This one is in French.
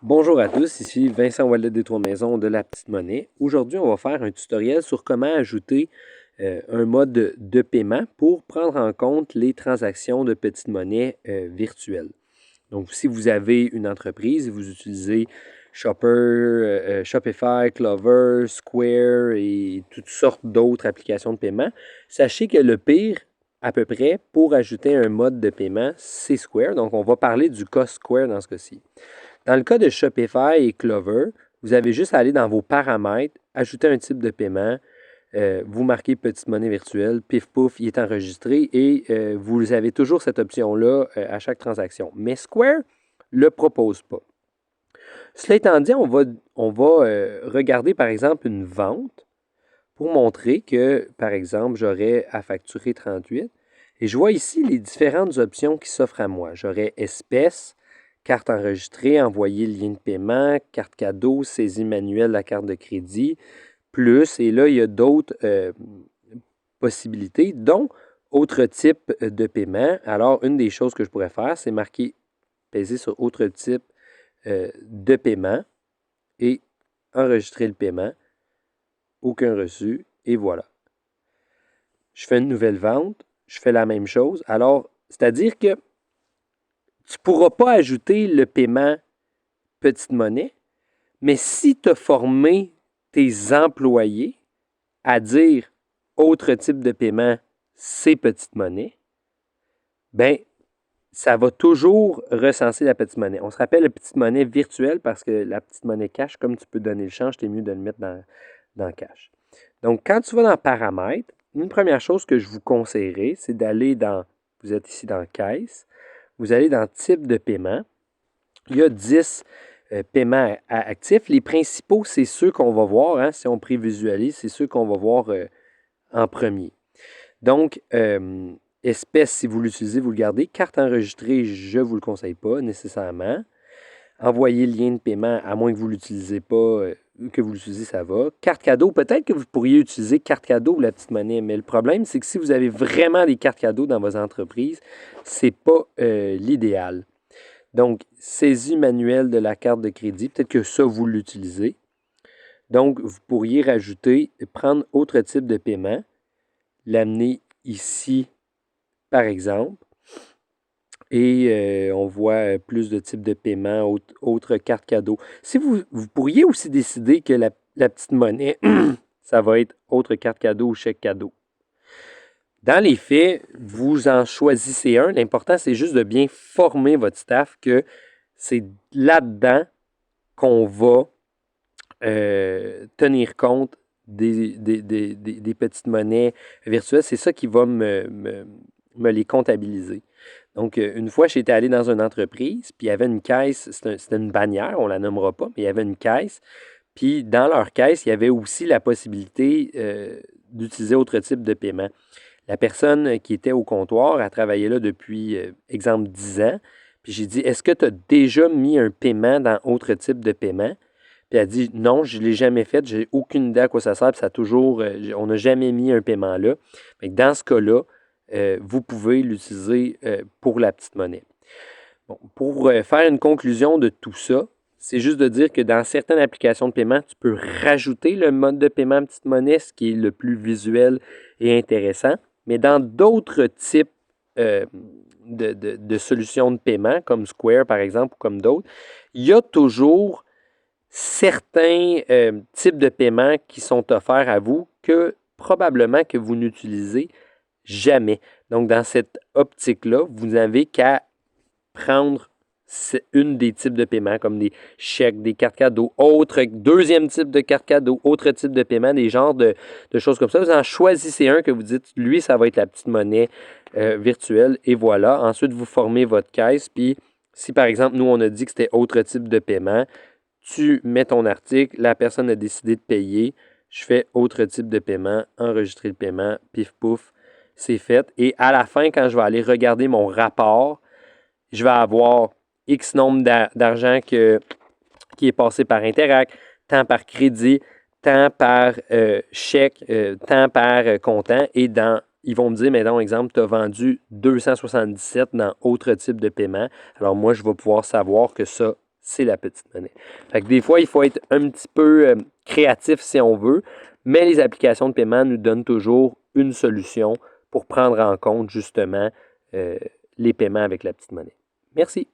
Bonjour à tous, ici Vincent Wallet des Trois Maisons de La Petite Monnaie. Aujourd'hui, on va faire un tutoriel sur comment ajouter un mode de paiement pour prendre en compte les transactions de petite monnaie virtuelles. Donc, si vous avez une entreprise et vous utilisez Shopify, Clover, Square et toutes sortes d'autres applications de paiement, sachez que le pire, à peu près, pour ajouter un mode de paiement, c'est Square. Donc, on va parler du cas Square dans ce cas-ci. Dans le cas de Shopify et Clover, vous avez juste à aller dans vos paramètres, ajouter un type de paiement, vous marquez petite monnaie virtuelle, pif pouf, il est enregistré et vous avez toujours cette option-là à chaque transaction. Mais Square ne le propose pas. Cela étant dit, on va regarder par exemple une vente pour montrer que, par exemple, j'aurais à facturer 38 et je vois ici les différentes options qui s'offrent à moi. J'aurais espèces, carte enregistrée, envoyer lien de paiement, carte cadeau, saisie manuelle de la carte de crédit, plus, et là, il y a d'autres possibilités, dont autre type de paiement. Alors, une des choses que je pourrais faire, c'est marquer, peser sur autre type de paiement et enregistrer le paiement. Aucun reçu, et voilà. Je fais une nouvelle vente, je fais la même chose. Alors, c'est-à-dire que tu ne pourras pas ajouter le paiement petite monnaie, mais si tu as formé tes employés à dire autre type de paiement, c'est petite monnaie, bien, ça va toujours recenser la petite monnaie. On se rappelle la petite monnaie virtuelle parce que la petite monnaie cash, comme tu peux donner le change, c'est mieux de le mettre dans cash. Donc, quand tu vas dans paramètres, une première chose que je vous conseillerais, c'est d'aller dans, vous êtes ici dans caisse, vous allez dans type de paiement. Il y a 10 paiements actifs. Les principaux, c'est ceux qu'on va voir, hein, si on prévisualise, c'est ceux qu'on va voir en premier. Donc, espèce, si vous l'utilisez, vous le gardez. Carte enregistrée, je ne vous le conseille pas nécessairement. Envoyer le lien de paiement, à moins que vous ne l'utilisez pas, que vous l'utilisez, ça va. Carte cadeau, peut-être que vous pourriez utiliser carte cadeau ou la petite monnaie, mais le problème, c'est que si vous avez vraiment des cartes cadeaux dans vos entreprises, ce n'est pas l'idéal. Donc, saisie manuelle de la carte de crédit, peut-être que ça, vous l'utilisez. Donc, vous pourriez rajouter, prendre autre type de paiement, l'amener ici, par exemple, et on voit plus de types de paiement, autres cartes cadeaux. Si vous pourriez aussi décider que la petite monnaie, ça va être autre carte cadeau ou chèque cadeau. Dans les faits, vous en choisissez un. L'important, c'est juste de bien former votre staff que c'est là-dedans qu'on va tenir compte des petites monnaies virtuelles. C'est ça qui va me les comptabiliser. Donc, une fois, j'étais allé dans une entreprise, puis il y avait une caisse, c'était une bannière, on ne la nommera pas, mais il y avait une caisse. Puis, dans leur caisse, il y avait aussi la possibilité d'utiliser autre type de paiement. La personne qui était au comptoir a travaillé là depuis, exemple, 10 ans. Puis j'ai dit, est-ce que tu as déjà mis un paiement dans autre type de paiement? Puis elle a dit, non, je ne l'ai jamais fait, j'ai aucune idée à quoi ça sert, puis ça a toujours, on n'a jamais mis un paiement là. Fait que dans ce cas-là, vous pouvez l'utiliser pour la petite monnaie. Bon, pour faire une conclusion de tout ça, c'est juste de dire que dans certaines applications de paiement, tu peux rajouter le mode de paiement petite monnaie, ce qui est le plus visuel et intéressant. Mais dans d'autres types de solutions de paiement, comme Square par exemple, ou comme d'autres, il y a toujours certains types de paiements qui sont offerts à vous que probablement que vous n'utilisez jamais. Donc, dans cette optique-là, vous n'avez qu'à prendre une des types de paiement, comme des chèques, des cartes cadeaux, deuxième type de carte cadeau, autre type de paiement, des genres de choses comme ça. Vous en choisissez un que vous dites, lui, ça va être la petite monnaie virtuelle, et voilà. Ensuite, vous formez votre caisse, puis si par exemple, nous, on a dit que c'était autre type de paiement, tu mets ton article, la personne a décidé de payer, je fais autre type de paiement, enregistrer le paiement, pif pouf, c'est fait. Et à la fin, quand je vais aller regarder mon rapport, je vais avoir X nombre d'argent qui est passé par Interac, tant par crédit, tant par chèque, tant par comptant. Et ils vont me dire, maintenant, exemple, tu as vendu 277 dans autre type de paiement. Alors moi, je vais pouvoir savoir que ça, c'est la petite monnaie. Fait que des fois, il faut être un petit peu créatif si on veut, mais les applications de paiement nous donnent toujours une solution pour prendre en compte justement les paiements avec la petite monnaie. Merci.